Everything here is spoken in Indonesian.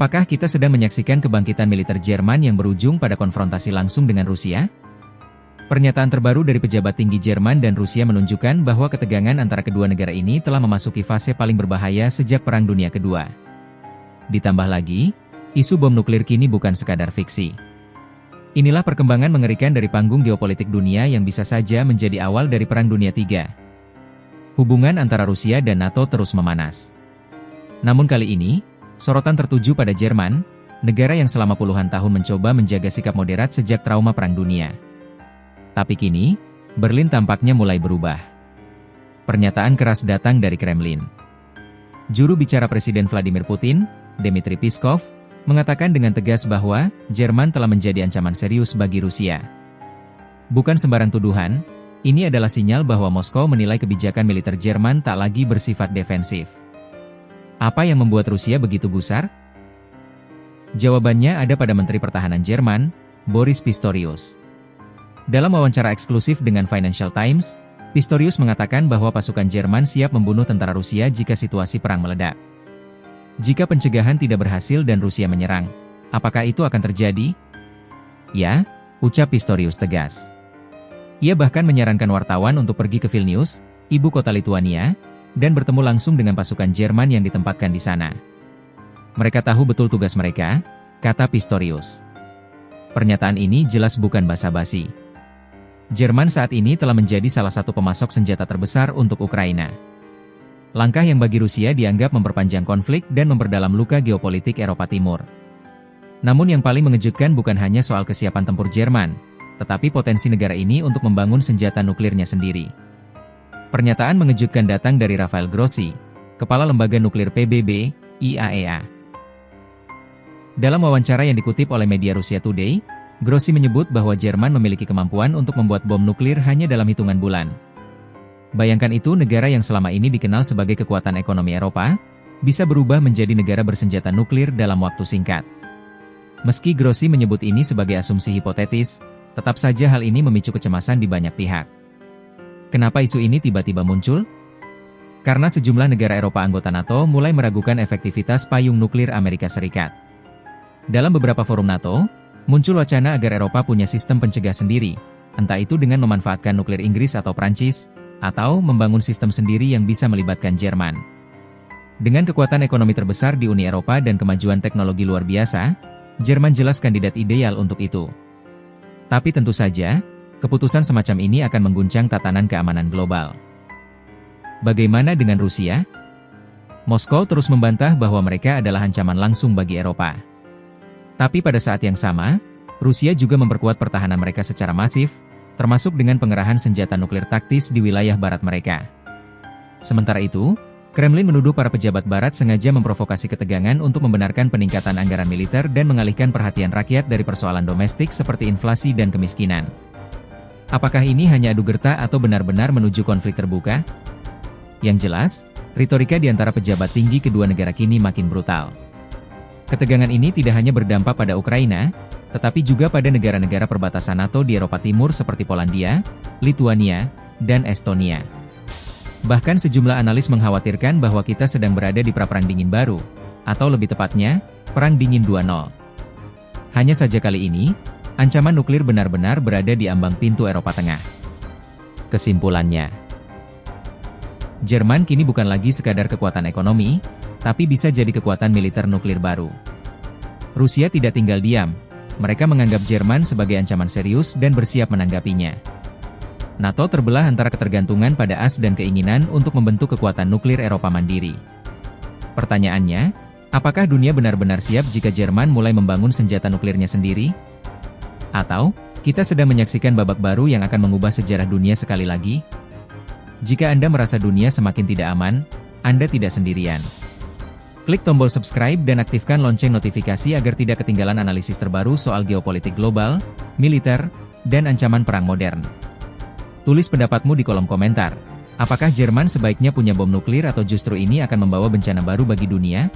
Apakah kita sedang menyaksikan kebangkitan militer Jerman yang berujung pada konfrontasi langsung dengan Rusia? Pernyataan terbaru dari pejabat tinggi Jerman dan Rusia menunjukkan bahwa ketegangan antara kedua negara ini telah memasuki fase paling berbahaya sejak Perang Dunia Kedua. Ditambah lagi, isu bom nuklir kini bukan sekadar fiksi. Inilah perkembangan mengerikan dari panggung geopolitik dunia yang bisa saja menjadi awal dari Perang Dunia III. Hubungan antara Rusia dan NATO terus memanas. Namun kali ini, sorotan tertuju pada Jerman, negara yang selama puluhan tahun mencoba menjaga sikap moderat sejak trauma Perang Dunia. Tapi kini, Berlin tampaknya mulai berubah. Pernyataan keras datang dari Kremlin. Juru bicara Presiden Vladimir Putin, Dmitry Peskov, mengatakan dengan tegas bahwa Jerman telah menjadi ancaman serius bagi Rusia. Bukan sembarang tuduhan, ini adalah sinyal bahwa Moskow menilai kebijakan militer Jerman tak lagi bersifat defensif. Apa yang membuat Rusia begitu gusar? Jawabannya ada pada Menteri Pertahanan Jerman, Boris Pistorius. Dalam wawancara eksklusif dengan Financial Times, Pistorius mengatakan bahwa pasukan Jerman siap membunuh tentara Rusia jika situasi perang meledak. Jika pencegahan tidak berhasil dan Rusia menyerang, apakah itu akan terjadi? Ya, ucap Pistorius tegas. Ia bahkan menyarankan wartawan untuk pergi ke Vilnius, ibu kota Lituania, dan bertemu langsung dengan pasukan Jerman yang ditempatkan di sana. Mereka tahu betul tugas mereka, kata Pistorius. Pernyataan ini jelas bukan basa-basi. Jerman saat ini telah menjadi salah satu pemasok senjata terbesar untuk Ukraina. Langkah yang bagi Rusia dianggap memperpanjang konflik dan memperdalam luka geopolitik Eropa Timur. Namun yang paling mengejutkan bukan hanya soal kesiapan tempur Jerman, tetapi potensi negara ini untuk membangun senjata nuklirnya sendiri. Pernyataan mengejutkan datang dari Rafael Grossi, Kepala Lembaga Nuklir PBB, IAEA. Dalam wawancara yang dikutip oleh media Russia Today, Grossi menyebut bahwa Jerman memiliki kemampuan untuk membuat bom nuklir hanya dalam hitungan bulan. Bayangkan itu, negara yang selama ini dikenal sebagai kekuatan ekonomi Eropa, bisa berubah menjadi negara bersenjata nuklir dalam waktu singkat. Meski Grossi menyebut ini sebagai asumsi hipotetis, tetap saja hal ini memicu kecemasan di banyak pihak. Kenapa isu ini tiba-tiba muncul? Karena sejumlah negara Eropa anggota NATO mulai meragukan efektivitas payung nuklir Amerika Serikat. Dalam beberapa forum NATO, muncul wacana agar Eropa punya sistem pencegah sendiri, entah itu dengan memanfaatkan nuklir Inggris atau Prancis, atau membangun sistem sendiri yang bisa melibatkan Jerman. Dengan kekuatan ekonomi terbesar di Uni Eropa dan kemajuan teknologi luar biasa, Jerman jelas kandidat ideal untuk itu. Tapi tentu saja, keputusan semacam ini akan mengguncang tatanan keamanan global. Bagaimana dengan Rusia? Moskow terus membantah bahwa mereka adalah ancaman langsung bagi Eropa. Tapi pada saat yang sama, Rusia juga memperkuat pertahanan mereka secara masif, termasuk dengan pengerahan senjata nuklir taktis di wilayah barat mereka. Sementara itu, Kremlin menuduh para pejabat barat sengaja memprovokasi ketegangan untuk membenarkan peningkatan anggaran militer dan mengalihkan perhatian rakyat dari persoalan domestik seperti inflasi dan kemiskinan. Apakah ini hanya adu gerta atau benar-benar menuju konflik terbuka? Yang jelas, retorika di antara pejabat tinggi kedua negara kini makin brutal. Ketegangan ini tidak hanya berdampak pada Ukraina, tetapi juga pada negara-negara perbatasan NATO di Eropa Timur seperti Polandia, Lituania, dan Estonia. Bahkan sejumlah analis mengkhawatirkan bahwa kita sedang berada di pra-perang dingin baru, atau lebih tepatnya, Perang Dingin 2.0. Hanya saja kali ini, ancaman nuklir benar-benar berada di ambang pintu Eropa Tengah. Kesimpulannya, Jerman kini bukan lagi sekadar kekuatan ekonomi, tapi bisa jadi kekuatan militer nuklir baru. Rusia tidak tinggal diam, mereka menganggap Jerman sebagai ancaman serius dan bersiap menanggapinya. NATO terbelah antara ketergantungan pada AS dan keinginan untuk membentuk kekuatan nuklir Eropa mandiri. Pertanyaannya, apakah dunia benar-benar siap jika Jerman mulai membangun senjata nuklirnya sendiri? Atau, kita sedang menyaksikan babak baru yang akan mengubah sejarah dunia sekali lagi? Jika Anda merasa dunia semakin tidak aman, Anda tidak sendirian. Klik tombol subscribe dan aktifkan lonceng notifikasi agar tidak ketinggalan analisis terbaru soal geopolitik global, militer, dan ancaman perang modern. Tulis pendapatmu di kolom komentar. Apakah Jerman sebaiknya punya bom nuklir atau justru ini akan membawa bencana baru bagi dunia?